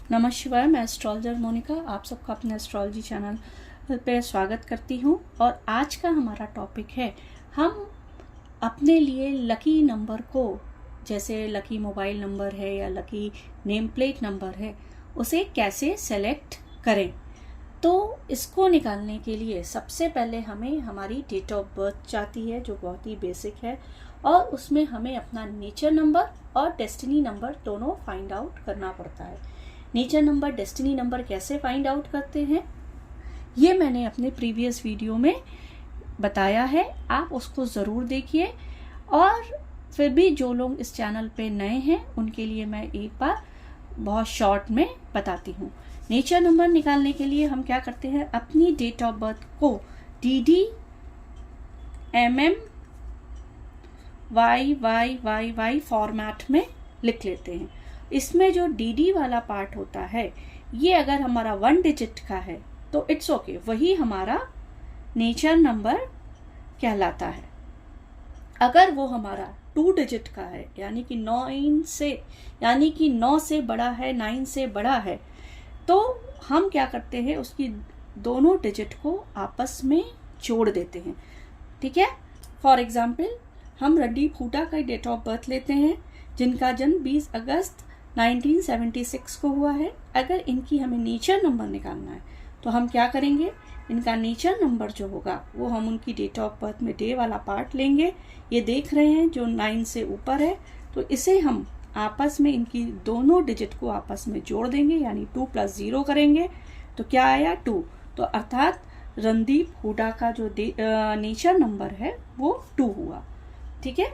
नमस्कार, मैं एस्ट्रोलॉजर मोनिका आप सबका अपने एस्ट्रोलॉजी चैनल पे स्वागत करती हूँ। और आज का हमारा टॉपिक है, हम अपने लिए लकी नंबर को, जैसे लकी मोबाइल नंबर है या लकी नेम प्लेट नंबर है, उसे कैसे सेलेक्ट करें। तो इसको निकालने के लिए सबसे पहले हमें हमारी डेट ऑफ बर्थ चाहती है, जो बहुत ही बेसिक है, और उसमें हमें अपना नेचर नंबर और डेस्टिनी नंबर दोनों फाइंड आउट करना पड़ता है। नेचर नंबर, डेस्टिनी नंबर कैसे फाइंड आउट करते हैं, ये मैंने अपने प्रीवियस वीडियो में बताया है, आप उसको ज़रूर देखिए। और फिर भी जो लोग इस चैनल पे नए हैं उनके लिए मैं एक बार बहुत शॉर्ट में बताती हूँ। नेचर नंबर निकालने के लिए हम क्या करते हैं, अपनी डेट ऑफ बर्थ को DD MM YYYY फॉर्मेट में लिख लेते हैं। इसमें जो DD वाला पार्ट होता है, ये अगर हमारा 1 डिजिट का है तो इट्स ओके, वही हमारा नेचर नंबर कहलाता है। अगर वो हमारा 2 डिजिट का है, यानी कि 9 से बड़ा है, 9 से बड़ा है, तो हम क्या करते हैं, उसकी दोनों डिजिट को आपस में जोड़ देते हैं। ठीक है। फॉर एग्जाम्पल, हम रड्डी फूटा का डेट ऑफ बर्थ लेते हैं, जिनका जन्म 20 अगस्त 1976 को हुआ है। अगर इनकी हमें नेचर नंबर निकालना है तो हम क्या करेंगे, इनका नेचर नंबर जो होगा वो हम उनकी डेट ऑफ बर्थ में डे वाला पार्ट लेंगे। ये देख रहे हैं जो 9 से ऊपर है, तो इसे हम आपस में इनकी दोनों डिजिट को आपस में जोड़ देंगे, यानी 2 + 0 करेंगे तो क्या आया 2। तो अर्थात रणदीप हुडा का जो नेचर नंबर है वो 2 हुआ। ठीक है।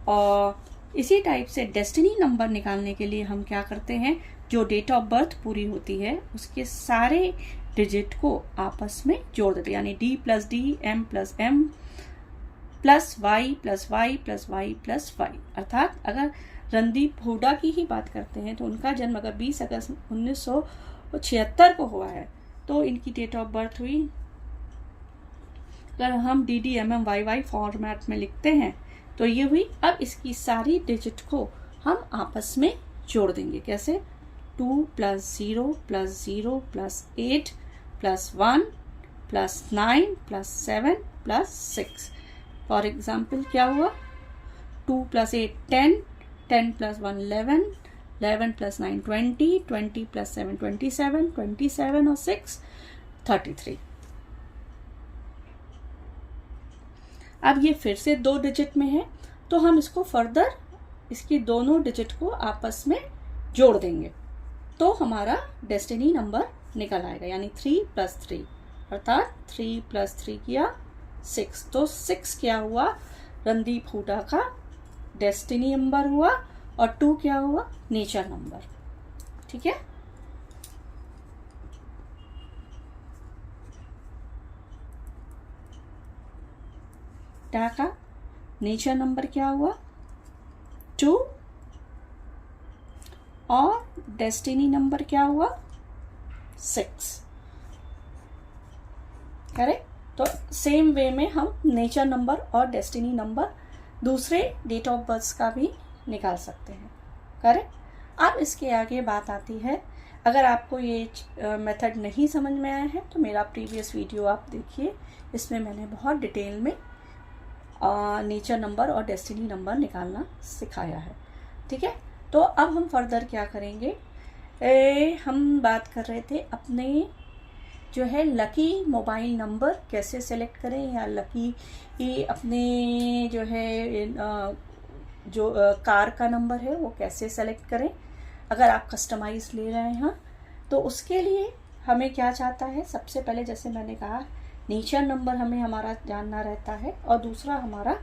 और इसी टाइप से डेस्टिनी नंबर निकालने के लिए हम क्या करते हैं, जो डेट ऑफ बर्थ पूरी होती है उसके सारे डिजिट को आपस में जोड़ देते हैं, यानी D + D M + M + Y + Y + Y + Y। अर्थात अगर रणदीप हुडा की ही बात करते हैं तो उनका जन्म अगर 20 अगस्त 1976 को हुआ है, तो इनकी डेट ऑफ बर्थ हुई, अगर हम DD MM YY फॉर्मेट में लिखते हैं तो ये हुई। अब इसकी सारी डिजिट को हम आपस में जोड़ देंगे। कैसे, 2 + 0 + 0 + 8 + 1 + 9 + 7 + 6। फॉर एग्जाम्पल क्या हुआ, 2 + 8 10, 10 + 1 11, 11 + 9 20, 20 + 7 27, 27 और 6 33। अब ये फिर से 2 डिजिट में है, तो हम इसको फर्दर इसकी दोनों डिजिट को आपस में जोड़ देंगे तो हमारा डेस्टिनी नंबर निकल आएगा, यानी 3 + 3, अर्थात 3 + 3 किया 6। तो 6 क्या हुआ, रणदीप हुडा का डेस्टिनी नंबर हुआ, और 2 क्या हुआ, नेचर नंबर। ठीक है। का नेचर नंबर क्या हुआ, 2, और डेस्टिनी नंबर क्या हुआ, 6। करेक्ट। तो सेम वे में हम नेचर नंबर और डेस्टिनी नंबर दूसरे डेट ऑफ बर्थ का भी निकाल सकते हैं। करेक्ट। अब इसके आगे बात आती है, अगर आपको ये मेथड नहीं समझ में आया है तो मेरा प्रीवियस वीडियो आप देखिए, इसमें मैंने बहुत डिटेल में नेचर नंबर और डेस्टिनी नंबर निकालना सिखाया है। ठीक है। तो अब हम फर्दर क्या करेंगे, हम बात कर रहे थे अपने जो है लकी मोबाइल नंबर कैसे सेलेक्ट करें, या लकी अपने जो है जो कार का नंबर है वो कैसे सेलेक्ट करें। अगर आप कस्टमाइज ले रहे हैं तो उसके लिए हमें क्या चाहता है, सबसे पहले जैसे मैंने कहा, नेचर नंबर हमें हमारा जानना रहता है, और दूसरा हमारा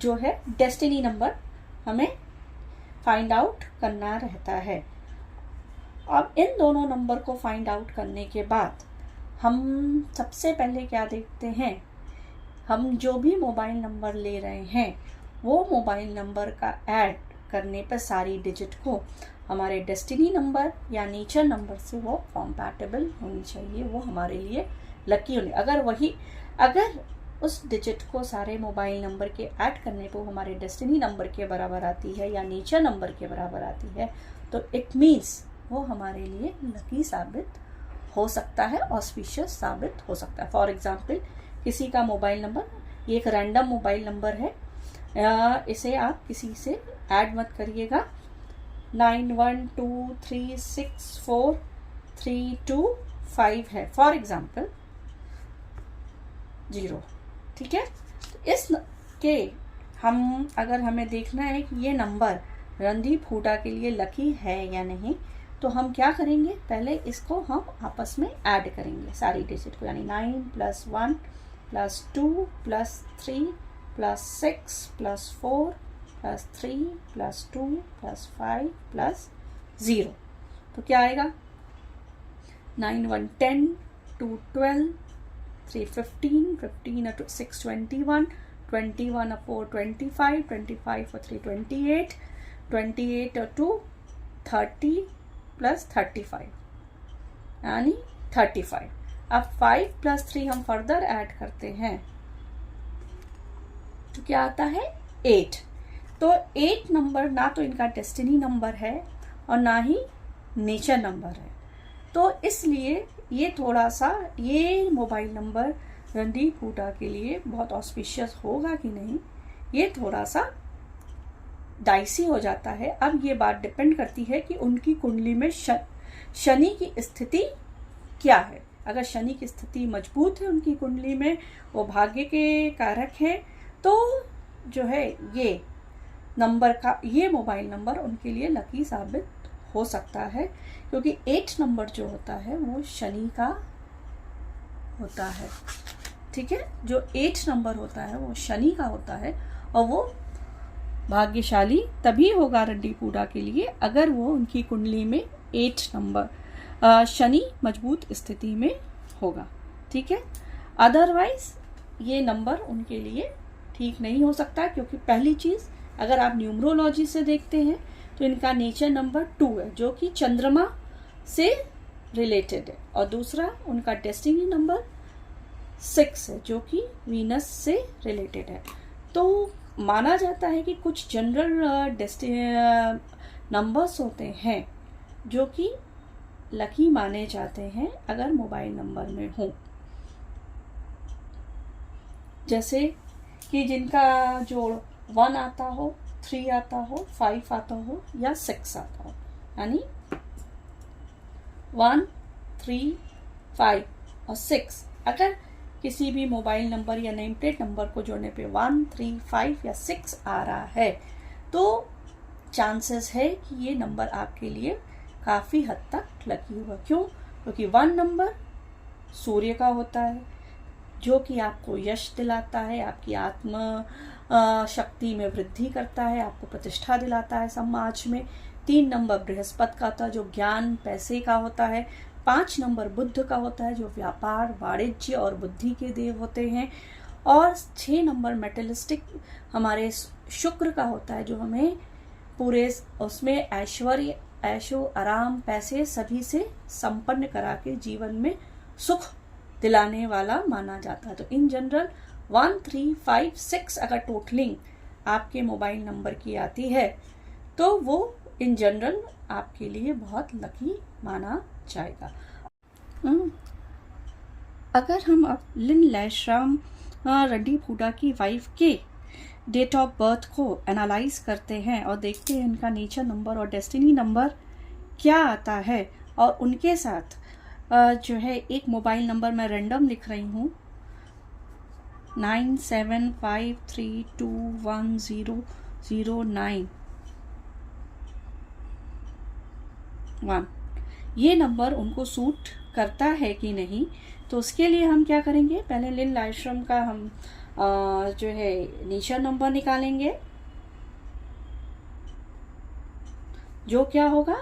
जो है डेस्टिनी नंबर हमें फाइंड आउट करना रहता है। अब इन दोनों नंबर को फाइंड आउट करने के बाद हम सबसे पहले क्या देखते हैं, हम जो भी मोबाइल नंबर ले रहे हैं वो मोबाइल नंबर का ऐड करने पर सारी डिजिट को हमारे डेस्टिनी नंबर या नेचर नंबर से वो कॉम्पैटिबल होनी चाहिए, वो हमारे लिए लकी होने। अगर उस डिजिट को सारे मोबाइल नंबर के ऐड करने पर हमारे डेस्टिनी नंबर के बराबर आती है या नेचर नंबर के बराबर आती है, तो इट मीन्स वो हमारे लिए लकी साबित हो सकता है, ऑस्पिशियस साबित हो सकता है। फॉर एग्जाम्पल, किसी का मोबाइल नंबर, ये एक रैंडम मोबाइल नंबर है, इसे आप किसी से ऐड मत करिएगा। 91236432 है फॉर एग्जाम्पल 0, ठीक है। तो इस के हम अगर हमें देखना है कि ये नंबर रणदीप हुडा के लिए लकी है या नहीं, तो हम क्या करेंगे, पहले इसको हम आपस में ऐड करेंगे सारी डिजिट को, यानी 9 + 1 + 2 + 3 + 6 + 4 + 3 + 2 + 5 + 0। तो क्या आएगा, 9 × 1 = 10, 2 × 12, 3 × 15, 15 × 6 = 21, 21 × 4 = 25, 25 × 3 = 28, 28 × 2 = 30 + 35 यानी 35। अब 5 + 3 हम फर्दर ऐड करते हैं तो क्या आता है, 8। तो 8 नंबर ना तो इनका डेस्टिनी नंबर है और ना ही नेचर नंबर है। तो इसलिए ये थोड़ा सा, ये मोबाइल नंबर रणदीप हुडा के लिए बहुत ऑस्पिशियस होगा कि नहीं, ये थोड़ा सा डाइसी हो जाता है। अब ये बात डिपेंड करती है कि उनकी कुंडली में शनि की स्थिति क्या है। अगर शनि की स्थिति मजबूत है उनकी कुंडली में, वो भाग्य के कारक है, तो जो है ये नंबर का, ये मोबाइल नंबर उनके लिए लकी साबित हो सकता है, क्योंकि 8 नंबर जो होता है वो शनि का होता है, ठीक है। जो 8 नंबर होता है वो शनि का होता है, और वो भाग्यशाली तभी होगा रणदीप हुडा के लिए अगर वो उनकी कुंडली में 8 नंबर शनि मजबूत स्थिति में होगा, ठीक है। अदरवाइज ये नंबर उनके लिए ठीक नहीं हो सकता, क्योंकि पहली चीज, अगर आप न्यूमरोलॉजी से देखते हैं तो इनका नेचर नंबर 2 है जो कि चंद्रमा से रिलेटेड है, और दूसरा उनका डेस्टिनी नंबर 6 है जो कि वीनस से रिलेटेड है। तो माना जाता है कि कुछ जनरल नंबर्स होते हैं जो कि लकी माने जाते हैं अगर मोबाइल नंबर में हो, जैसे कि जिनका जो 1 आता हो, 3 आता हो, 5 आता हो या 6 आता हो, यानी 1, 3, 5 और 6 अगर किसी भी मोबाइल नंबर या नेम प्लेट नंबर को जोड़ने पे 1, 3, 5 या 6 आ रहा है, तो चांसेस है कि ये नंबर आपके लिए काफ़ी हद तक लकी होगा। क्यों? क्योंकि 1 नंबर सूर्य का होता है जो कि आपको यश दिलाता है, आपकी आत्म शक्ति में वृद्धि करता है, आपको प्रतिष्ठा दिलाता है समाज में। 3 नंबर बृहस्पति का होता है जो ज्ञान पैसे का होता है। 5 नंबर बुध का होता है जो व्यापार, वाणिज्य और बुद्धि के देव होते हैं। और 6 नंबर मेटलिस्टिक हमारे शुक्र का होता है जो हमें पूरे उसमें ऐश्वर्य, ऐशो आराम, पैसे सभी से संपन्न करा के जीवन में सुख दिलाने वाला माना जाता है। तो इन जनरल 1, 3, 5, 6 अगर टोटलिंग आपके मोबाइल नंबर की आती है तो वो इन जनरल आपके लिए बहुत लकी माना जाएगा। अगर हम अब लिन लैशराम रणदीप हुडा की वाइफ के डेट ऑफ बर्थ को एनालाइज करते हैं और देखते हैं इनका नेचर नंबर और डेस्टिनी नंबर क्या आता है, और उनके साथ जो है एक मोबाइल नंबर मैं रैंडम लिख रही हूँ 9753210091, ये नंबर उनको सूट करता है कि नहीं। तो उसके लिए हम क्या करेंगे, पहले लिन लैशराम का हम जो है नेचर नंबर निकालेंगे, जो क्या होगा,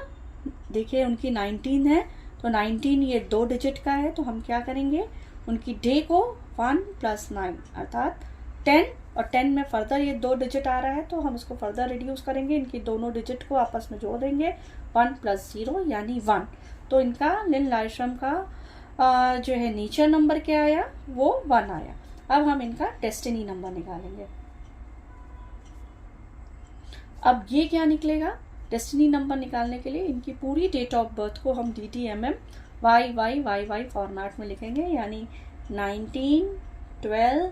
देखिए उनकी 19 है, तो 19 ये 2 डिजिट का है, तो हम क्या करेंगे, उनकी डे को 1 + 9 अर्थात 10, और 10 में फर्दर ये 2 डिजिट आ रहा है तो हम इसको फर्दर रिड्यूस करेंगे, इनकी दोनों डिजिट को आपस में जोड़ देंगे, 1 + 0 यानी 1। तो इनका लिन लैशराम का जो है नेचर नंबर क्या आया, वो 1 आया। अब हम इनका डेस्टिनी नंबर निकालेंगे। अब ये क्या निकलेगा, डेस्टिनी नंबर निकालने के लिए इनकी पूरी डेट ऑफ बर्थ को हम DTMM YYYY फॉर्मेट में लिखेंगे, यानी 1912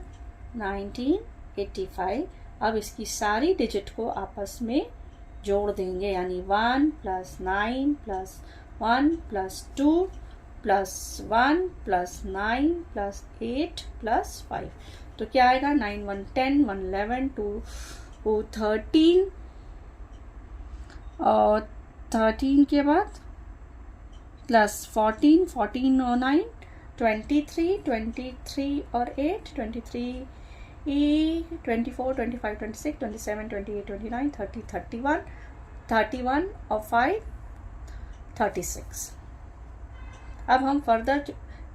1985। अब इसकी सारी डिजिट को आपस में जोड़ देंगे, यानी 1 + 9 + 1 + 2 + 1 + 9 + 8 + 5। तो क्या आएगा? 9 1 10 1 11 2 13 और 13 के बाद प्लस 14 14 और 9 23 23 और 8 23 24 25 26 27 28 29 30 31 31 और 5 36। अब हम फर्दर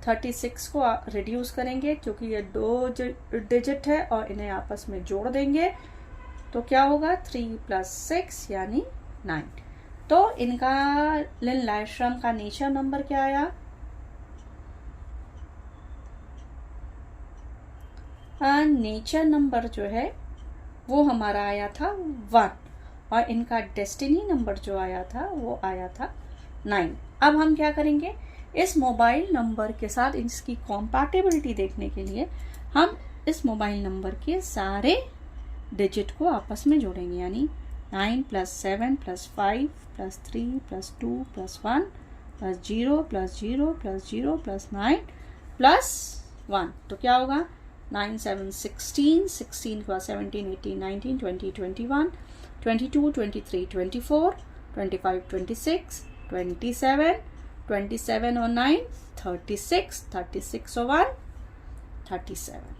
36 को रिड्यूस करेंगे, क्योंकि ये 2 डिजिट है और इन्हें आपस में जोड़ देंगे। तो क्या होगा? 3 + 6 यानी 9। तो इनका लिन लाइस्ट्रम का नेचर नंबर क्या आया? नेचर नंबर जो है वो हमारा आया था 1, और इनका डेस्टिनी नंबर जो आया था वो आया था 9। अब हम क्या करेंगे? इस मोबाइल नंबर के साथ इसकी कॉम्पैटिबिलिटी देखने के लिए हम इस मोबाइल नंबर के सारे डिजिट को आपस में जोड़ेंगे, यानी 9 + 7 + 5 + 3 + 2 + 1 + 0 + 0 + 0 + 9 + 1। तो क्या होगा? 9 7 16 16 के बाद 17 18 19 20 21 22 23 24 25 26 27 27 और 9 36 36 और 1 37।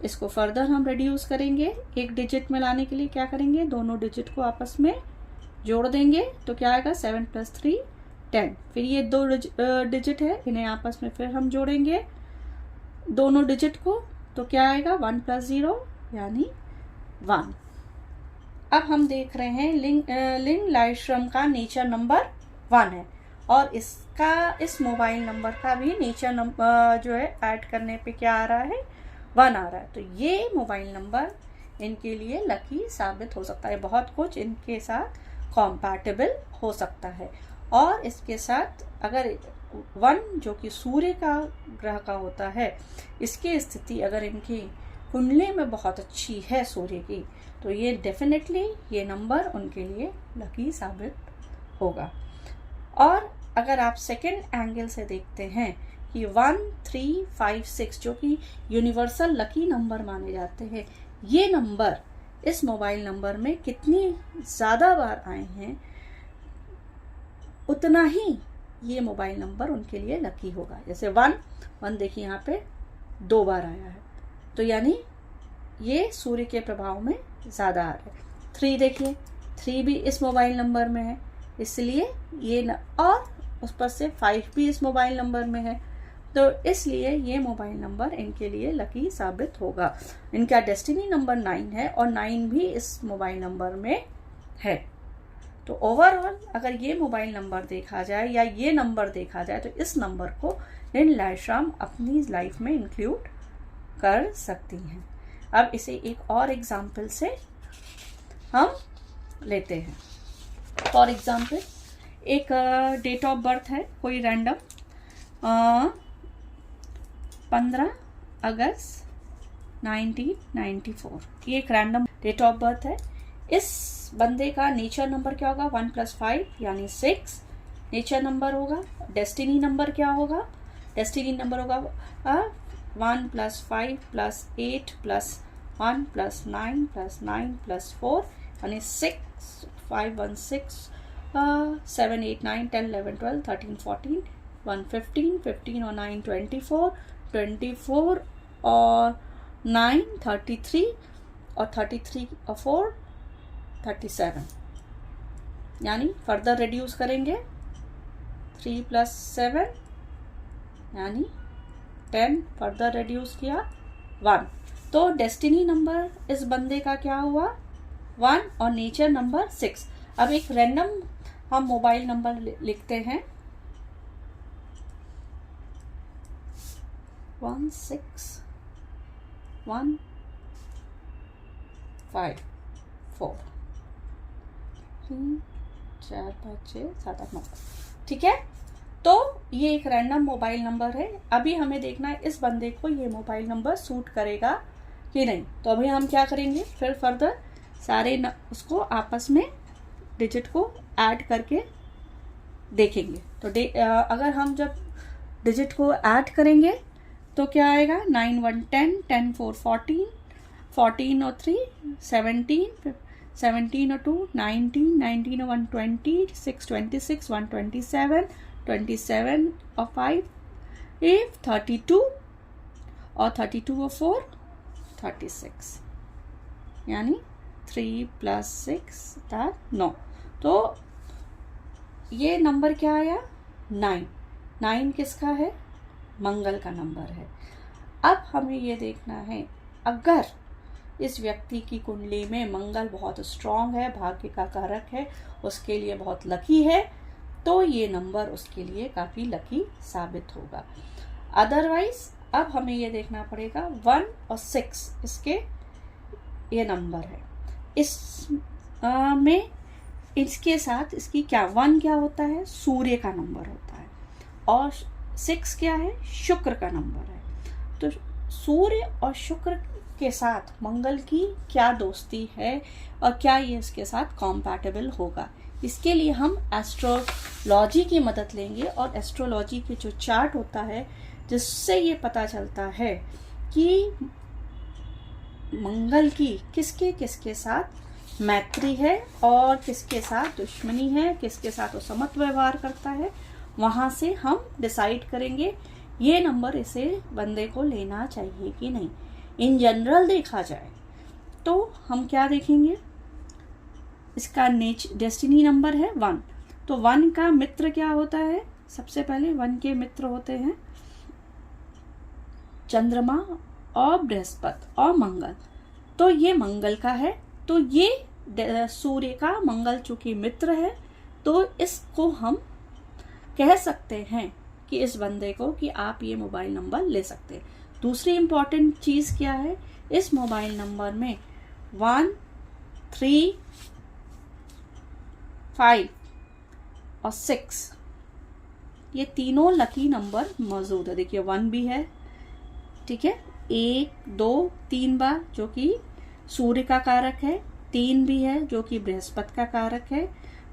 इसको फर्दर हम रिड्यूस करेंगे। एक डिजिट में लाने के लिए क्या करेंगे? दोनों डिजिट को आपस में जोड़ देंगे। तो क्या आएगा? 7 + 3 10। फिर ये 2 डिजिट है, इन्हें आपस में फिर हम जोड़ेंगे दोनों डिजिट को। तो क्या आएगा? 1 + 0 यानी 1। अब हम देख रहे हैं लिन लाइस्ट्रम का नेचर नंबर 1 है, और इसका इस मोबाइल नंबर का भी नेचर नंबर जो है ऐड करने पे क्या आ रहा है? 1 आ रहा है। तो ये मोबाइल नंबर इनके लिए लकी साबित हो सकता है। बहुत कुछ इनके साथ कॉम्पैटिबल हो सकता है। और इसके साथ अगर 1 जो कि सूर्य का ग्रह का होता है, इसकी स्थिति अगर इनकी कुंडली में बहुत अच्छी है सूर्य की, तो ये डेफिनेटली ये नंबर उनके लिए लकी साबित होगा। और अगर आप सेकंड एंगल से देखते हैं कि 1 3 5 6 जो कि यूनिवर्सल लकी नंबर माने जाते हैं, ये नंबर इस मोबाइल नंबर में कितनी ज़्यादा बार आए हैं, उतना ही ये मोबाइल नंबर उनके लिए लकी होगा। जैसे 1 देखिए यहाँ पे 2 बार आया है, तो यानी ये सूर्य के प्रभाव में ज़्यादा आ रहा है। 3 देखिए, 3 भी इस मोबाइल नंबर में है, इसलिए ये और उस पर से 5 भी इस मोबाइल नंबर में है, तो इसलिए ये मोबाइल नंबर इनके लिए लकी साबित होगा। इनका डेस्टिनी नंबर 9 है और 9 भी इस मोबाइल नंबर में है। तो ओवरऑल अगर ये मोबाइल नंबर देखा जाए या ये नंबर देखा जाए, तो इस नंबर को लिन लाइस्ट्रम अपनी लाइफ में इंक्लूड कर सकती हैं। अब इसे एक और एग्जाम्पल से हम लेते हैं। फॉर एग्जाम्पल एक डेट ऑफ बर्थ है कोई रैंडम 15 अगस्त 1994, ये एक रैंडम डेट ऑफ बर्थ है। इस बंदे का नेचर नंबर क्या होगा? 1 + 5 यानी 6 नेचर नंबर होगा। डेस्टिनी नंबर क्या होगा? डेस्टिनी नंबर होगा 1 + 5 + 8 + 1 + 9 + 9 + 4 यानी 6 5 1 6 7 8 9 10 11 12 13 14 1 15 15 और 9 24 24 और 9 33 और 33 और 4 37, यानी फर्दर रिड्यूस करेंगे 3 + 7 यानी 10, फर्दर रिड्यूस किया 1। तो डेस्टिनी नंबर इस बंदे का क्या हुआ? 1 और नेचर नंबर 6। अब एक रैंडम हम मोबाइल नंबर लिखते हैं 1 6 1 5 4। 3 4 5 6 7 8 9। ठीक है, तो ये एक रैंडम मोबाइल नंबर है। अभी हमें देखना है इस बंदे को ये मोबाइल नंबर सूट करेगा कि नहीं। तो अभी हम क्या करेंगे, फिर फर्दर सारे उसको आपस में डिजिट को ऐड करके देखेंगे। तो अगर हम जब डिजिट को ऐड करेंगे तो क्या आएगा, 9 1 10, 10 4 14, 14 और 3 17, 17 और 2 19, 19 और 1 20, 6 26, 1 27, 27 और 5 32 और 32 और 4 36, यानी 3 + 6 9। तो ये नंबर क्या आया, 9। 9 किसका है, मंगल का नंबर है। अब हमें ये देखना है, अगर इस व्यक्ति की कुंडली में मंगल बहुत स्ट्रांग है, भाग्य का कारक है, उसके लिए बहुत लकी है, तो ये नंबर उसके लिए काफ़ी लकी साबित होगा। अदरवाइज अब हमें ये देखना पड़ेगा 1 और 6 इसके ये नंबर है। इस में इसके साथ इसकी क्या, 1 क्या होता है, सूर्य का नंबर होता है, और 6 क्या है, शुक्र का नंबर है। तो सूर्य और शुक्र के साथ मंगल की क्या दोस्ती है और क्या ये इसके साथ कॉम्पैटिबल होगा, इसके लिए हम एस्ट्रोलॉजी की मदद लेंगे। और एस्ट्रोलॉजी के जो चार्ट होता है, जिससे ये पता चलता है कि मंगल की किसके किसके साथ मैत्री है और किसके साथ दुश्मनी है, किसके साथ वो समत्व व्यवहार करता है, वहाँ से हम डिसाइड करेंगे ये नंबर इसे बंदे को लेना चाहिए कि नहीं। इन जनरल देखा जाए तो हम क्या देखेंगे, इसका डेस्टिनी नंबर है 1। तो 1 का मित्र क्या होता है, सबसे पहले 1 के मित्र होते हैं चंद्रमा और बृहस्पति और मंगल। तो ये मंगल का है, तो ये सूर्य का मंगल चूंकि मित्र है, तो इसको हम कह सकते हैं कि इस बंदे को कि आप ये मोबाइल नंबर ले सकते हैं। दूसरी इंपॉर्टेंट चीज़ क्या है, इस मोबाइल नंबर में 1 3 5 और 6 ये तीनों लकी नंबर मौजूद है। देखिए 1 भी है, ठीक है, 1 2 3 बार जो कि सूर्य का कारक है, 3 भी है जो कि बृहस्पति का कारक है,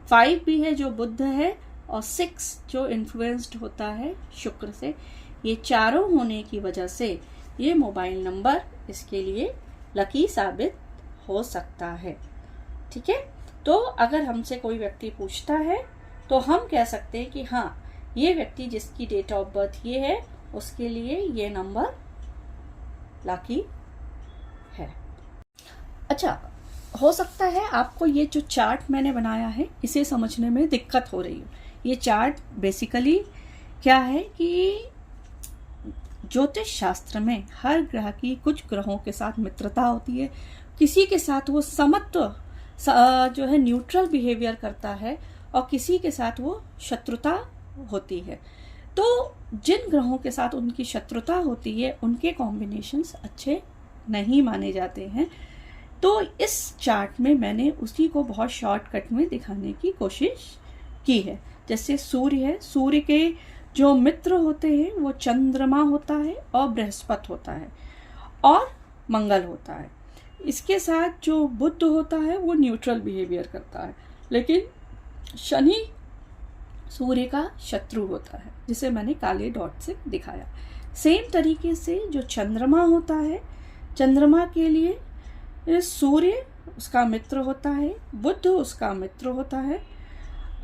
5 भी है जो बुध है, और 6 जो इन्फ्लुएंस्ड होता है शुक्र से। ये चारों होने की वजह से ये मोबाइल नंबर इसके लिए लकी साबित हो सकता है। ठीक है, तो अगर हमसे कोई व्यक्ति पूछता है तो हम कह सकते हैं कि हाँ, ये व्यक्ति जिसकी डेट ऑफ बर्थ ये है, उसके लिए ये नंबर लकी है। अच्छा, हो सकता है आपको ये जो चार्ट मैंने बनाया है इसे समझने में दिक्कत हो रही हो। ये चार्ट बेसिकली क्या है कि ज्योतिष शास्त्र में हर ग्रह की कुछ ग्रहों के साथ मित्रता होती है, किसी के साथ वो समत्व जो है न्यूट्रल बिहेवियर करता है, और किसी के साथ वो शत्रुता होती है। तो जिन ग्रहों के साथ उनकी शत्रुता होती है उनके कॉम्बिनेशंस अच्छे नहीं माने जाते हैं। तो इस चार्ट में मैंने उसी को बहुत शॉर्टकट में दिखाने की कोशिश की है। जैसे सूर्य है, सूर्य के जो मित्र होते हैं वो चंद्रमा होता है और बृहस्पति होता है और मंगल होता है। इसके साथ जो बुध होता है वो न्यूट्रल बिहेवियर करता है, लेकिन शनि सूर्य का शत्रु होता है, जिसे मैंने काले डॉट से दिखाया। सेम तरीके से जो चंद्रमा होता है, चंद्रमा के लिए सूर्य उसका मित्र होता है, बुध उसका मित्र होता है,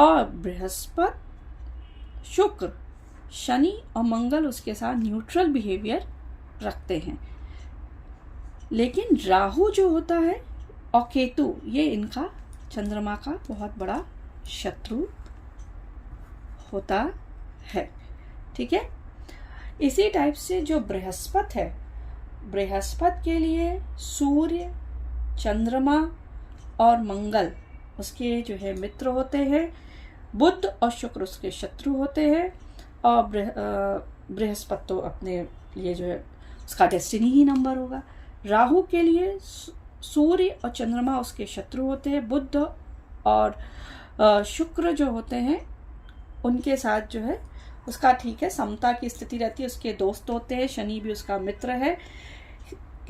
और बृहस्पति शुक्र शनि और मंगल उसके साथ न्यूट्रल बिहेवियर रखते हैं। लेकिन राहु जो होता है और केतु, ये इनका चंद्रमा का बहुत बड़ा शत्रु होता है। ठीक है, इसी टाइप से जो बृहस्पति है, बृहस्पति के लिए सूर्य चंद्रमा और मंगल उसके जो है मित्र होते हैं, बुध और शुक्र उसके शत्रु होते हैं, और बृहस्पति तो अपने लिए जो है उसका डेस्टिनी ही नंबर होगा। राहु के लिए सूर्य और चंद्रमा उसके शत्रु होते हैं, बुध और शुक्र जो होते हैं उनके साथ जो है उसका ठीक है समता की स्थिति रहती है, उसके दोस्त होते हैं, शनि भी उसका मित्र है।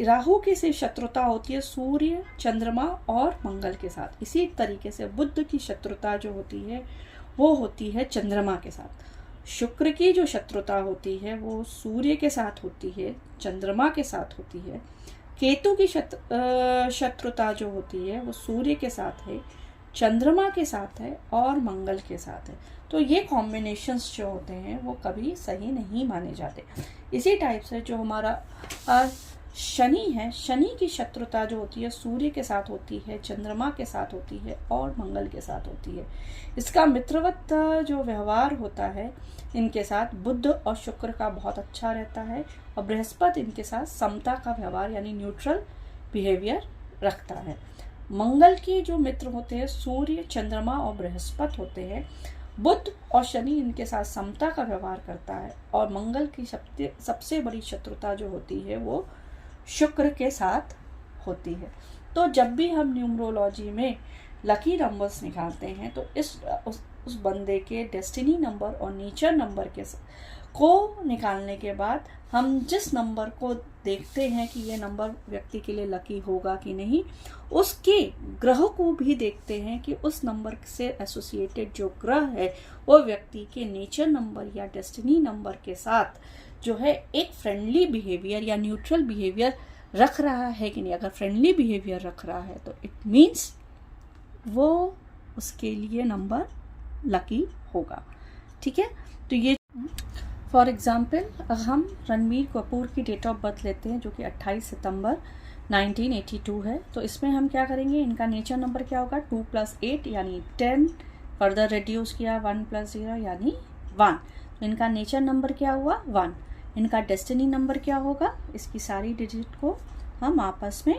राहु की से शत्रुता होती है सूर्य, चंद्रमा और मंगल के साथ। इसी तरीके से बुध की शत्रुता जो होती है वो होती है चंद्रमा के साथ। शुक्र की जो शत्रुता होती है वो सूर्य के साथ होती है, चंद्रमा के साथ होती है। केतु की शत्रुता जो होती है वो सूर्य के साथ है, चंद्रमा के साथ है और मंगल के साथ है। तो ये कॉम्बिनेशंस जो होते हैं वो कभी सही नहीं माने जाते। इसी टाइप से जो हमारा शनि है, शनि की शत्रुता जो होती है सूर्य के साथ होती है, चंद्रमा के साथ होती है और मंगल के साथ होती है। इसका मित्रवत जो व्यवहार होता है इनके साथ बुध और शुक्र का बहुत अच्छा रहता है, और बृहस्पति इनके साथ समता का व्यवहार यानी न्यूट्रल बिहेवियर रखता है। मंगल की जो मित्र होते हैं सूर्य, चंद्रमा और बृहस्पति होते हैं। बुध और शनि इनके साथ समता का व्यवहार करता है, और मंगल की सबसे बड़ी शत्रुता जो होती है वो शुक्र के साथ होती है। तो जब भी हम न्यूमरोलॉजी में लकी नंबर्स निकालते हैं तो उस बंदे के डेस्टिनी नंबर और नेचर नंबर को निकालने के बाद हम जिस नंबर को देखते हैं कि ये नंबर व्यक्ति के लिए लकी होगा कि नहीं, उसके ग्रह को भी देखते हैं कि उस नंबर से एसोसिएटेड जो ग्रह है वो व्यक्ति के नेचर नंबर या डेस्टिनी नंबर के साथ जो है एक फ्रेंडली बिहेवियर या न्यूट्रल बिहेवियर रख रहा है कि नहीं। अगर फ्रेंडली बिहेवियर रख रहा है तो इट मीन्स वो उसके लिए नंबर लकी होगा। ठीक है, तो ये फॉर एग्जाम्पल हम रणबीर कपूर की डेट ऑफ बर्थ लेते हैं जो कि 28 सितंबर 1982 है। तो इसमें हम क्या करेंगे, इनका नेचर नंबर क्या होगा 2 + 8 यानी 10, फर्दर रिड्यूस किया 1 + 0 यानी 1। तो इनका नेचर नंबर क्या हुआ 1। इनका डेस्टिनी नंबर क्या होगा, इसकी सारी डिजिट को हम आपस में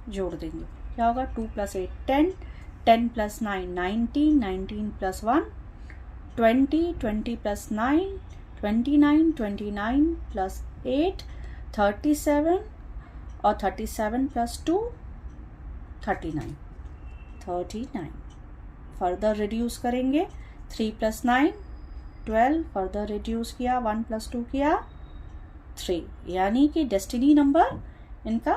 जोड़ देंगे। क्या होगा 2 + 8 10, 10 + 9 19, 19 + 1 20, 20 + 9 29, 29 + 8 37 और 37 + 2 39। फर्दर रिड्यूस करेंगे 3 + 9 12, फर्दर रिड्यूस किया 1 + 2 किया 3, यानी कि डेस्टिनी नंबर इनका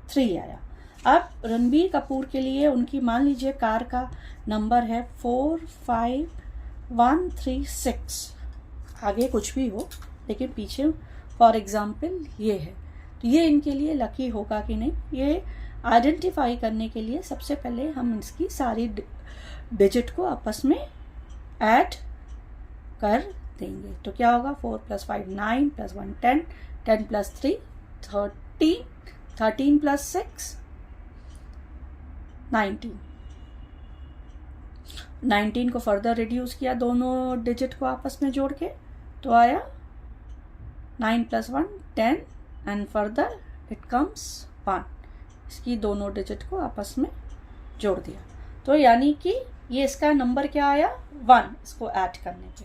3 आया। अब रणबीर कपूर के लिए उनकी मान लीजिए कार का नंबर है 45136, आगे कुछ भी हो लेकिन पीछे फॉर एग्जाम्पल ये है, तो ये इनके लिए लकी होगा कि नहीं, ये आइडेंटिफाई करने के लिए सबसे पहले हम इसकी सारी डिजिट को आपस में ऐड कर देंगे। तो क्या होगा 4 + 5 9 + 1 10, 10 + 3 13, 13 + 6 19, 19 को फर्दर रिड्यूस किया दोनों डिजिट को आपस में जोड़ के, तो आया 9 + 1 10 एंड फर्दर इट कम्स 1। इसकी दोनों डिजिट को आपस में जोड़ दिया, तो यानी कि ये इसका नंबर क्या आया 1, इसको ऐड करने पे।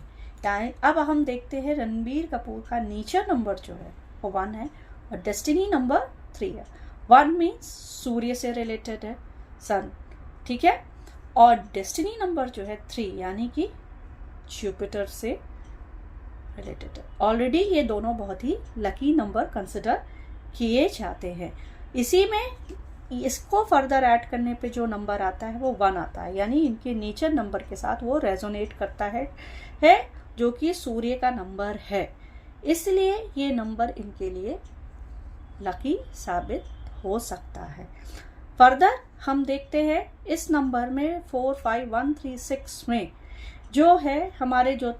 अब हम देखते हैं रणबीर कपूर का नेचर नंबर जो है वो 1 है और डेस्टिनी नंबर 3 है। 1 मीन्स सूर्य से रिलेटेड है, सन, ठीक है, और डेस्टिनी नंबर जो है 3 यानी कि जुपिटर से रिलेटेड है। ऑलरेडी ये दोनों बहुत ही लकी नंबर कंसिडर किए जाते हैं। इसी में इसको फर्दर ऐड करने पे जो नंबर आता है वो 1 आता है, यानी इनके नेचर नंबर के साथ वो रेजोनेट करता है जो कि सूर्य का नंबर है, इसलिए ये नंबर इनके लिए लकी साबित हो सकता है। फर्दर हम देखते हैं इस नंबर में 45136 में जो है हमारे जो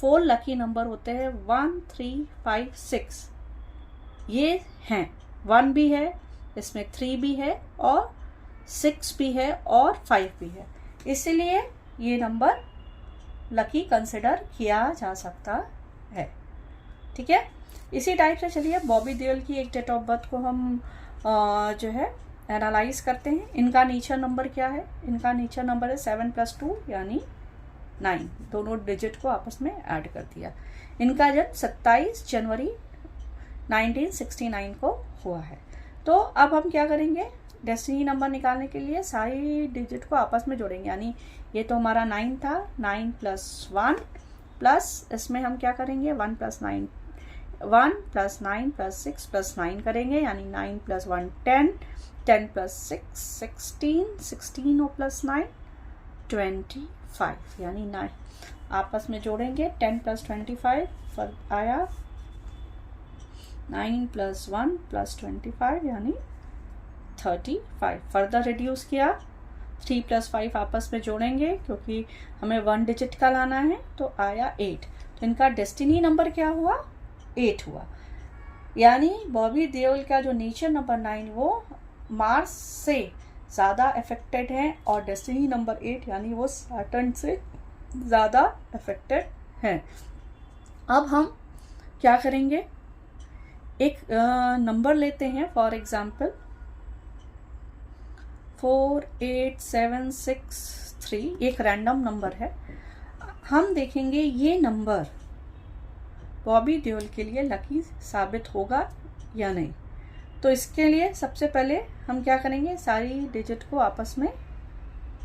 4 लकी नंबर होते हैं 1 3 5 6 ये हैं। 1 भी है, इसमें 3 भी है और 6 भी है और 5 भी है, इसलिए ये नंबर लकी कंसिडर किया जा सकता है। ठीक है, इसी टाइप से चलिए बॉबी देओल की एक डेट ऑफ बर्थ को हम जो है एनालाइज करते हैं। इनका नेचर नंबर क्या है, इनका नेचर नंबर है 7 + 2 यानी 9, दोनों डिजिट को आपस में ऐड कर दिया। इनका जन्म 27 जनवरी 1969 को हुआ है। तो अब हम क्या करेंगे, डेस्टिनी नंबर निकालने के लिए सारी डिजिट को आपस में जोड़ेंगे, यानी ये तो हमारा 9 था, 9 + 1 प्लस इसमें हम क्या करेंगे 1 + 9 1 + 9 + 6 + 9 करेंगे, यानी 9 + 1 10, 10 + 6 16, 16 और + 9 25, यानी 9 आपस में जोड़ेंगे। 10 + 25 फर्क आया 9 + 1 + 25, यानी 35। फर्दर रिड्यूस किया 3 + 5 आपस में जोड़ेंगे क्योंकि हमें 1 डिजिट का लाना है, तो आया 8। तो इनका डेस्टिनी नंबर क्या हुआ 8 हुआ, यानी बॉबी देओल का जो नेचर नंबर 9 वो मार्स से ज़्यादा अफेक्टेड है और डेस्टिनी नंबर 8 यानी वो सैटर्न से ज़्यादा अफेक्टेड है। अब हम क्या करेंगे, एक नंबर लेते हैं, फॉर एग्जाम्पल 48763, एक रैंडम नंबर है। हम देखेंगे ये नंबर बॉबी देओल के लिए लकी साबित होगा या नहीं। तो इसके लिए सबसे पहले हम क्या करेंगे, सारी डिजिट को आपस में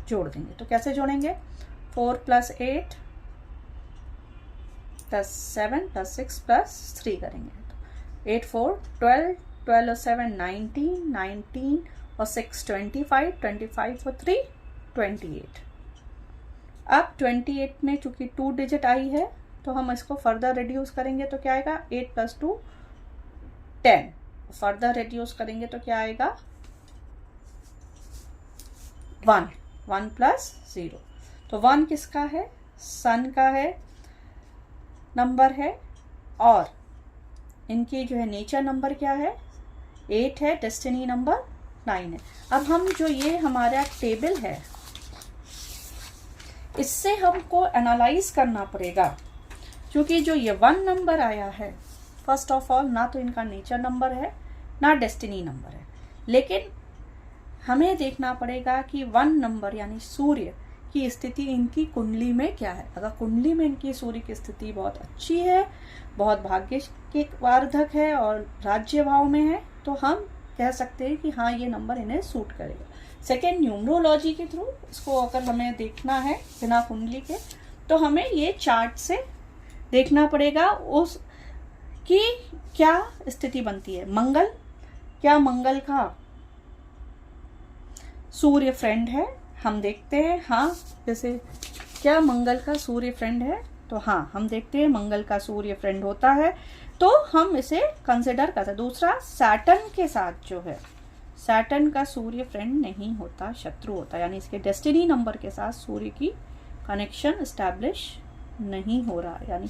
जोड़ देंगे। तो कैसे जोड़ेंगे, 4 + 8 + 7 + 6 + 3 करेंगे। 8 4 12, 12 और 7 19, 19 और 6 25, 25 और 3 28। अब 28 में चूंकि 2 डिजिट आई है तो हम इसको फर्दर रिड्यूस करेंगे तो क्या आएगा 8 + 2 10, फर्दर रिड्यूस करेंगे तो क्या आएगा 1, 1 + 0। तो 1 किसका है, सन का है नंबर है, और इनकी जो है नेचर नंबर क्या है 8 है, डेस्टिनी नंबर 9 है। अब हम जो ये हमारा टेबल है इससे हमको एनालाइज करना पड़ेगा, क्योंकि जो ये 1 नंबर आया है फर्स्ट ऑफ ऑल ना तो इनका नेचर नंबर है ना डेस्टिनी नंबर है, लेकिन हमें देखना पड़ेगा कि 1 नंबर यानी सूर्य की स्थिति इनकी कुंडली में क्या है। अगर कुंडली में इनकी सूर्य की स्थिति बहुत अच्छी है, बहुत भाग्य के वार्धक है और राज्य भाव में है, तो हम कह सकते हैं कि हाँ ये नंबर इन्हें सूट करेगा। सेकेंड, न्यूमरोलॉजी के थ्रू इसको अगर हमें देखना है बिना कुंडली के, तो हमें ये चार्ट से देखना पड़ेगा उस की क्या स्थिति बनती है। मंगल, क्या मंगल का सूर्य फ्रेंड है, हम देखते हैं हाँ, जैसे क्या मंगल का सूर्य फ्रेंड है, तो हाँ हम देखते हैं मंगल का सूर्य फ्रेंड होता है, तो हम इसे कंसिडर करते हैं। दूसरा, सैटर्न के साथ जो है, सैटर्न का सूर्य फ्रेंड नहीं होता, शत्रु होता है, यानी इसके डेस्टिनी नंबर के साथ सूर्य की कनेक्शन एस्टैब्लिश नहीं हो रहा, यानी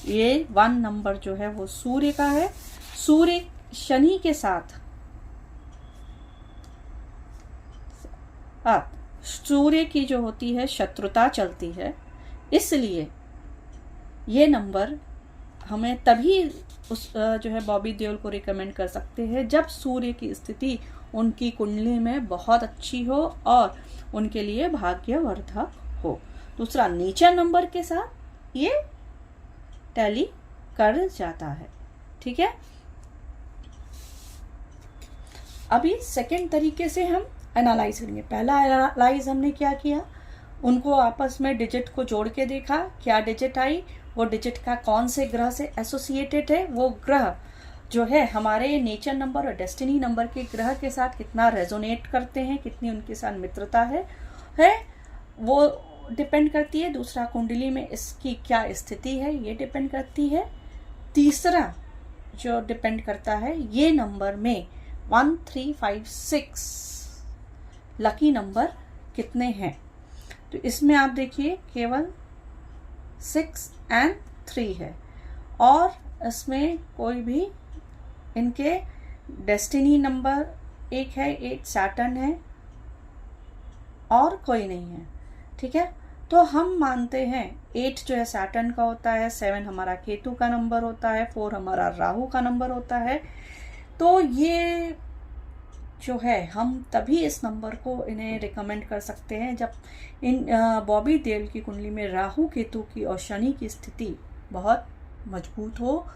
ये 1 नंबर जो है वो सूर्य का है। सूर्य शनि के साथ सूर्य की जो होती है शत्रुता चलती है, इसलिए ये नंबर हमें तभी उस जो है बॉबी देओल को रिकमेंड कर सकते हैं जब सूर्य की स्थिति उनकी कुंडली में बहुत अच्छी हो और उनके लिए भाग्यवर्धक हो। दूसरा, नेचर नंबर के साथ ये टैली कर जाता है, ठीक है। अभी सेकेंड तरीके से हम एनालाइज करेंगे। पहला एनालाइज हमने क्या किया, उनको आपस में डिजिट को जोड़ के देखा, क्या डिजिट आई, वो डिजिट का कौन से ग्रह से एसोसिएटेड है, वो ग्रह जो है हमारे नेचर नंबर और डेस्टिनी नंबर के ग्रह के साथ कितना रेजोनेट करते हैं, कितनी उनके साथ मित्रता है वो डिपेंड करती है। दूसरा, कुंडली में इसकी क्या स्थिति है, ये डिपेंड करती है। तीसरा जो डिपेंड करता है, ये नंबर में 1 3 5 6 लकी नंबर कितने हैं। तो इसमें आप देखिए केवल 6 और 3 है, और इसमें कोई भी इनके डेस्टिनी नंबर 1 है, 8 सैटर्न है, और कोई नहीं है, ठीक है। तो हम मानते हैं 8 जो है सैटर्न का होता है, 7 हमारा केतु का नंबर होता है, 4 हमारा राहु का नंबर होता है। तो ये जो है हम तभी इस नंबर को इन्हें रिकमेंड कर सकते हैं जब इन बॉबी देओल की कुंडली में राहु केतु की और शनि की स्थिति बहुत मजबूत हो,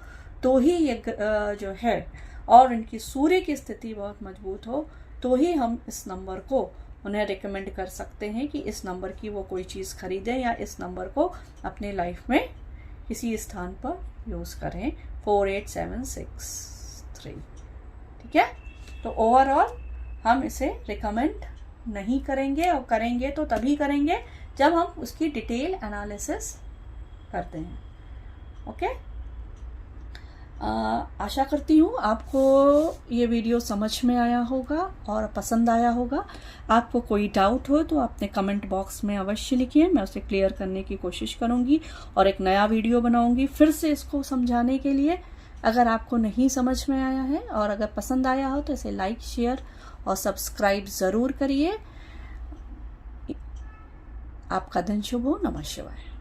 तो ही ये जो है, और इनकी सूर्य की स्थिति बहुत मजबूत हो, तो ही हम इस नंबर को उन्हें रिकमेंड कर सकते हैं कि इस नंबर की वो कोई चीज़ खरीदें या इस नंबर को अपने लाइफ में किसी स्थान पर यूज़ करें। 48763, ठीक है। तो ओवरऑल हम इसे रिकमेंड नहीं करेंगे, और करेंगे तो तभी करेंगे जब हम उसकी डिटेल एनालिसिस करते हैं। ओके, आशा करती हूँ आपको ये वीडियो समझ में आया होगा और पसंद आया होगा। आपको कोई डाउट हो तो अपने कमेंट बॉक्स में अवश्य लिखिए, मैं उसे क्लियर करने की कोशिश करूँगी और एक नया वीडियो बनाऊँगी फिर से इसको समझाने के लिए। अगर आपको नहीं समझ में आया है और अगर पसंद आया हो तो इसे लाइक, शेयर और सब्सक्राइब ज़रूर करिए। आपका दिन शुभ हो। नमः शिवाय।